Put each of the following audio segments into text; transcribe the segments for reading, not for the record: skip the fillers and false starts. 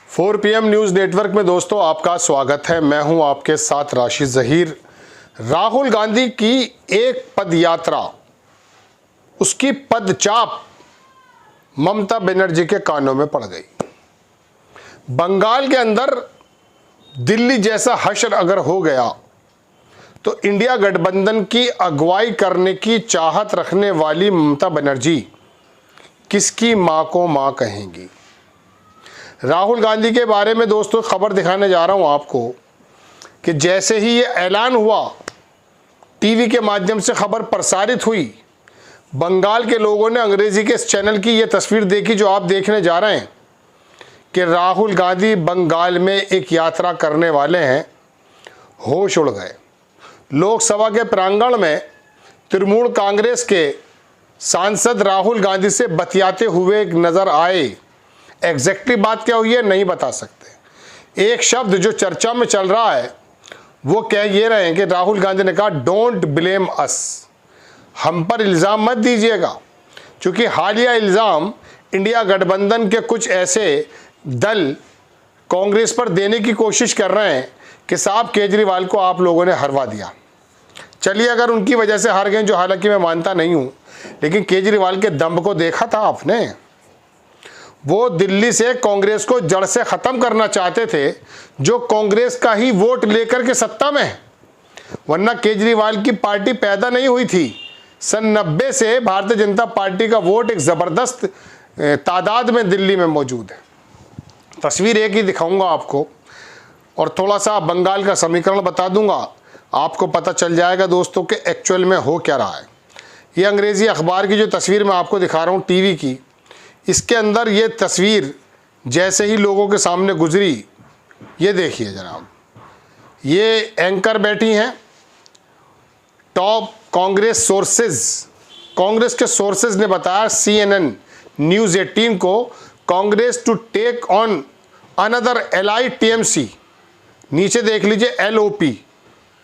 4 PM news network में दोस्तों आपका स्वागत है। मैं हूं आपके साथ राशिद ज़हीर। राहुल गांधी की एक पद यात्रा, उसकी पदचाप ममता बनर्जी के कानों में पड़ गई। बंगाल के अंदर दिल्ली जैसा हश्र अगर हो गया तो इंडिया गठबंधन की अगुवाई करने की चाहत रखने वाली ममता बनर्जी किसकी मां को मां कहेंगी। राहुल गांधी के बारे में दोस्तों खबर दिखाने जा रहा हूं आपको कि जैसे ही ये ऐलान हुआ, टीवी के माध्यम से खबर प्रसारित हुई, बंगाल के लोगों ने अंग्रेजी के इस चैनल की ये तस्वीर देखी जो आप देखने जा रहे हैं कि राहुल गांधी बंगाल में एक यात्रा करने वाले हैं। होश उड़ गए। लोकसभा के प्रांगण में तृणमूल कांग्रेस के सांसद राहुल गांधी से बतियाते हुए नजर आए। एग्जैक्टली बात क्या हुई है नहीं बता सकते। एक शब्द जो चर्चा में चल रहा है वो कह ये रहे हैं कि राहुल गांधी ने कहा डोंट ब्लेम अस, हम पर इल्ज़ाम मत दीजिएगा, क्योंकि हालिया इल्ज़ाम इंडिया गठबंधन के कुछ ऐसे दल कांग्रेस पर देने की कोशिश कर रहे हैं कि साहब केजरीवाल को आप लोगों ने हरवा दिया। चलिए, अगर उनकी वजह से हार गए, जो हालांकि मैं मानता नहीं हूँ, लेकिन केजरीवाल के दम को देखा था आपने। वो दिल्ली से कांग्रेस को जड़ से ख़त्म करना चाहते थे, जो कांग्रेस का ही वोट लेकर के सत्ता में है। वरना केजरीवाल की पार्टी पैदा नहीं हुई थी। सन 90 से भारतीय जनता पार्टी का वोट एक ज़बरदस्त तादाद में दिल्ली में मौजूद है। तस्वीर एक ही दिखाऊंगा आपको और थोड़ा सा बंगाल का समीकरण बता दूंगा, आपको पता चल जाएगा दोस्तों कि एक्चुअल में हो क्या रहा है। ये अंग्रेज़ी अखबार की जो तस्वीर मैं आपको दिखा रहा हूँ टीवी की, इसके अंदर ये तस्वीर जैसे ही लोगों के सामने गुजरी, ये देखिए जनाब, ये एंकर बैठी हैं टॉप कांग्रेस सोर्सेज। कांग्रेस के सोर्सेज ने बताया CNN न्यूज़ 18 को, Congress to take on another ally TMC। नीचे देख लीजिए LOP,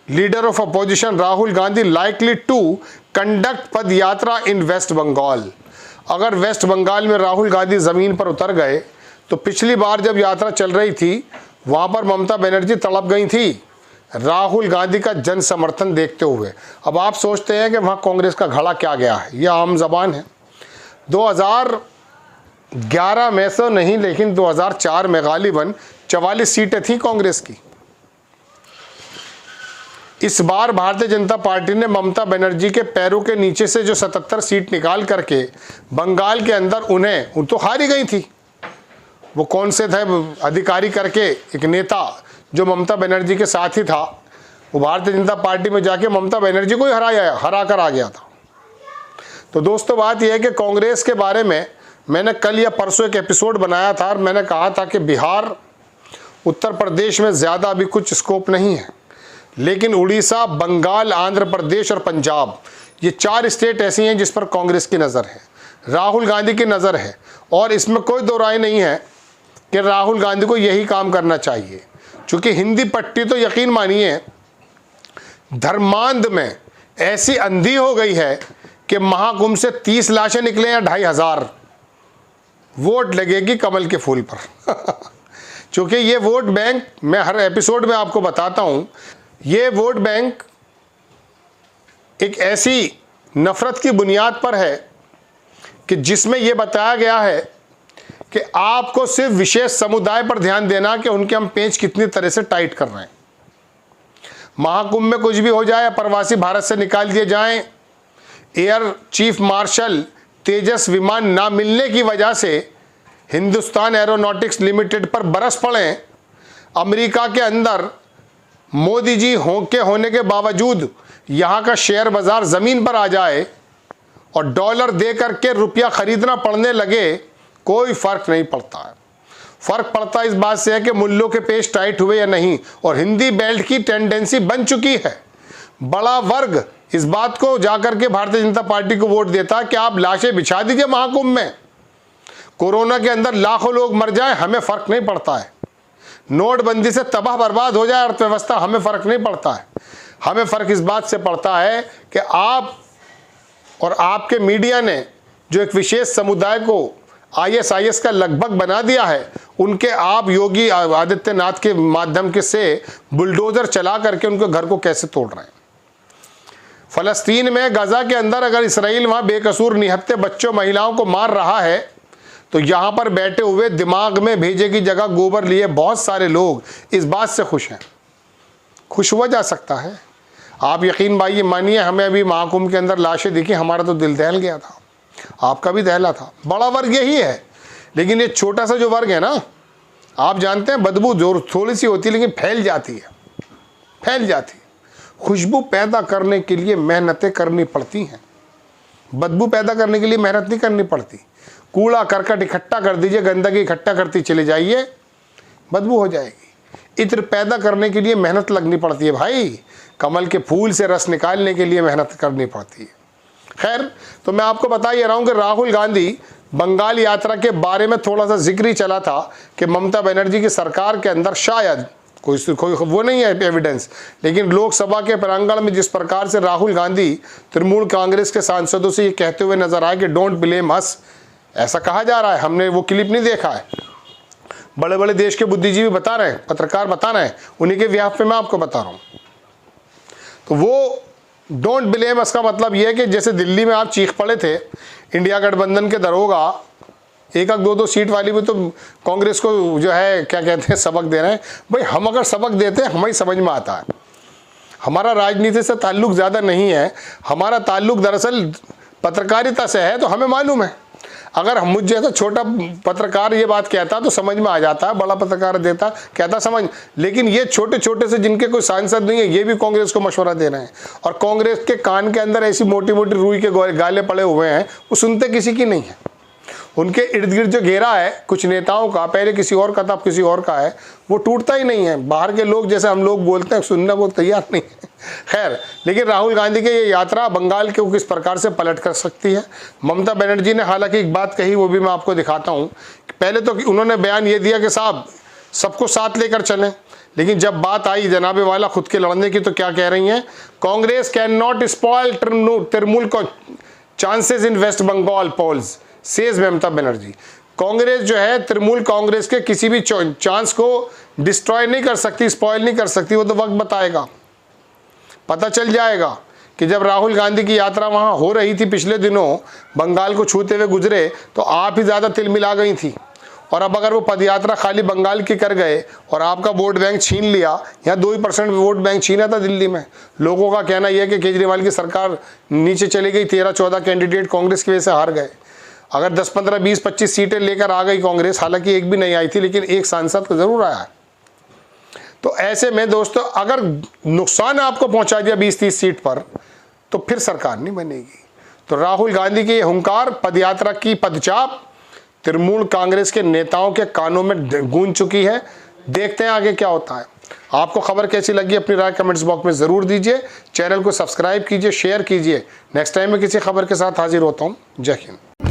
leader of opposition Rahul Gandhi likely to conduct pad yatra in waste Bengal. अगर वेस्ट बंगाल में राहुल गांधी ज़मीन पर उतर गए तो पिछली बार जब यात्रा चल रही थी वहाँ पर ममता बनर्जी तड़प गई थी राहुल गांधी का जन समर्थन देखते हुए। अब आप सोचते हैं कि वहाँ कांग्रेस का घड़ा क्या गया है, यह आम जबान है। 2011 में से नहीं, लेकिन 2004 में गालिबन 44 सीटें थी कांग्रेस की। इस बार भारतीय जनता पार्टी ने ममता बनर्जी के पैरों के नीचे से जो 77 सीट निकाल करके बंगाल के अंदर उन तो हारी गई थी। वो कौन से थे अधिकारी करके एक नेता जो ममता बनर्जी के साथ ही था, वो भारतीय जनता पार्टी में जाके ममता बनर्जी को ही हरा कर आ गया था। तो दोस्तों बात यह है कि कांग्रेस के बारे में मैंने कल या परसों एक एपिसोड बनाया था और मैंने कहा था कि बिहार उत्तर प्रदेश में ज़्यादा अभी कुछ स्कोप नहीं है, लेकिन उड़ीसा, बंगाल, आंध्र प्रदेश और पंजाब, ये 4 स्टेट ऐसी हैं जिस पर कांग्रेस की नज़र है, राहुल गांधी की नज़र है। और इसमें कोई दो राय नहीं है कि राहुल गांधी को यही काम करना चाहिए, क्योंकि हिंदी पट्टी तो यकीन मानिए धर्मांध में ऐसी अंधी हो गई है कि महाकुंभ से 30 लाशें निकले या 2500, वोट लगेगी कमल के फूल पर। क्योंकि ये वोट बैंक, मैं हर एपिसोड में आपको बताता हूँ, ये वोट बैंक एक ऐसी नफरत की बुनियाद पर है कि जिसमें यह बताया गया है कि आपको सिर्फ विशेष समुदाय पर ध्यान देना कि उनके हम पेंच कितनी तरह से टाइट कर रहे हैं। महाकुंभ में कुछ भी हो जाए, प्रवासी भारत से निकाल दिए जाएं, एयर चीफ मार्शल तेजस विमान ना मिलने की वजह से हिंदुस्तान एरोनॉटिक्स लिमिटेड पर बरस पड़े, अमेरिका के अंदर मोदी जी होने के बावजूद यहाँ का शेयर बाजार ज़मीन पर आ जाए और डॉलर दे करके रुपया खरीदना पड़ने लगे, कोई फ़र्क नहीं पड़ता है। फ़र्क पड़ता इस बात से है कि मूल्यों के पेच टाइट हुए या नहीं। और हिंदी बेल्ट की टेंडेंसी बन चुकी है, बड़ा वर्ग इस बात को जाकर के भारतीय जनता पार्टी को वोट देता है कि आप लाशें बिछा दीजिए महाकुंभ में, कोरोना के अंदर लाखों लोग मर जाएं, हमें फ़र्क नहीं पड़ता है। नोटबंदी से तबाह बर्बाद हो जाए अर्थव्यवस्था, हमें फ़र्क नहीं पड़ता है। हमें फ़र्क इस बात से पड़ता है कि आप और आपके मीडिया ने जो एक विशेष समुदाय को ISIS का लगभग बना दिया है, उनके आप योगी आदित्यनाथ के माध्यम के से बुलडोजर चला करके उनके घर को कैसे तोड़ रहे हैं। फलस्तीन में गजा के अंदर अगर इसराइल वहाँ बेकसूर निहत्थे बच्चों महिलाओं को मार रहा है, तो यहाँ पर बैठे हुए दिमाग में भेजे की जगह गोबर लिए बहुत सारे लोग इस बात से खुश हैं। खुश हुआ जा सकता है। आप यकीन भाई मानिए, हमें अभी महाकुंभ के अंदर लाशें दिखी, हमारा तो दिल दहल गया था, आपका भी दहला था। बड़ा वर्ग यही है, लेकिन ये छोटा सा जो वर्ग है ना, आप जानते हैं बदबू जोर थोड़ी सी होती है लेकिन फैल जाती है, फैल जाती है। खुशबू पैदा करने के लिए मेहनतें करनी पड़ती हैं, बदबू पैदा करने के लिए मेहनत नहीं करनी पड़ती। कूड़ा करकट इकट्ठा कर दीजिए, गंदगी इकट्ठा करती चले जाइए, बदबू हो जाएगी। इत्र पैदा करने के लिए मेहनत लगनी पड़ती है भाई, कमल के फूल से रस निकालने के लिए मेहनत करनी पड़ती है। खैर, तो मैं आपको बता ही रहा हूँ कि राहुल गांधी बंगाल यात्रा के बारे में थोड़ा सा जिक्र ही चला था कि ममता बनर्जी की सरकार के अंदर शायद कोई वो नहीं है एविडेंस, लेकिन लोकसभा के प्रांगण में जिस प्रकार से राहुल गांधी तृणमूल कांग्रेस के सांसदों से ये कहते हुए नजर आए कि डोंट ब्लेम अस, ऐसा कहा जा रहा है, हमने वो क्लिप नहीं देखा है, बड़े बड़े देश के बुद्धिजीवी बता रहे हैं, पत्रकार बता रहे हैं, उन्हीं के व्याप पे मैं आपको बता रहा हूँ। तो वो डोंट ब्लेम अस का मतलब ये है कि जैसे दिल्ली में आप चीख पड़े थे इंडिया गठबंधन के दरोगा एक दो सीट वाली में, तो कांग्रेस को जो है क्या कहते हैं सबक दे रहे हैं। भाई हम अगर सबक देते हैं हमें समझ में आता है, हमारा राजनीति से ताल्लुक ज़्यादा नहीं है, हमारा ताल्लुक दरअसल पत्रकारिता से है, तो हमें मालूम है। अगर हम मुझ जैसा छोटा पत्रकार ये बात कहता तो समझ में आ जाता है, बड़ा पत्रकार देता कहता समझ, लेकिन ये छोटे छोटे से जिनके कोई सांसद नहीं है ये भी कांग्रेस को मशवरा दे रहे हैं, और कांग्रेस के कान के अंदर ऐसी मोटी मोटी रुई के गाले पड़े हुए हैं, वो सुनते किसी की नहीं है। उनके इर्द गिर्द जो घेरा है कुछ नेताओं का, पहले किसी और का था अब किसी और का है, वो टूटता ही नहीं है। बाहर के लोग जैसे हम लोग बोलते हैं सुनने को तैयार नहीं है। खैर, लेकिन राहुल गांधी की ये यात्रा बंगाल के किस प्रकार से पलट कर सकती है। ममता बनर्जी ने हालांकि एक बात कही, वो भी मैं आपको दिखाता हूँ। पहले तो उन्होंने बयान ये दिया कि साहब सबको साथ लेकर चलें, लेकिन जब बात आई जनाबे वाला खुद के लड़ने की तो क्या कह रही हैं, Congress can not spoil Trinamool को चांसेस इन waste Bengal poles, says Mamata Banerjee. Congress जो है तृणमूल कांग्रेस के किसी भी चांस को डिस्ट्रॉय नहीं कर सकती, स्पॉइल नहीं कर सकती, वो तो वक्त बताएगा। पता चल जाएगा कि जब राहुल गांधी की यात्रा वहाँ हो रही थी पिछले दिनों, बंगाल को छूते हुए गुजरे, तो आप ही ज़्यादा तिल मिला गई थी। और अब अगर वो पदयात्रा खाली बंगाल की कर गए और आपका वोट बैंक छीन लिया, यहाँ 2% वोट बैंक छीना था दिल्ली में। लोगों का कहना यह है कि केजरीवाल की सरकार नीचे चली गई, 13-14 कैंडिडेट कांग्रेस की वजह से हार गए। अगर 10, 15, 20, 25 सीटें लेकर आ गई कांग्रेस, हालांकि एक भी नहीं आई थी लेकिन एक सांसद तो जरूर आया है, तो ऐसे में दोस्तों अगर नुकसान आपको पहुंचा दिया 20-30 सीट पर, तो फिर सरकार नहीं बनेगी। तो राहुल गांधी की हुंकार, पदयात्रा की पदचाप तृणमूल कांग्रेस के नेताओं के कानों में गूंज चुकी है। देखते हैं आगे क्या होता है। आपको खबर कैसी लगी अपनी राय कमेंट्स बॉक्स में ज़रूर दीजिए। चैनल को सब्सक्राइब कीजिए, शेयर कीजिए। नेक्स्ट टाइम मैं किसी खबर के साथ हाजिर होता हूँ। जय हिंद।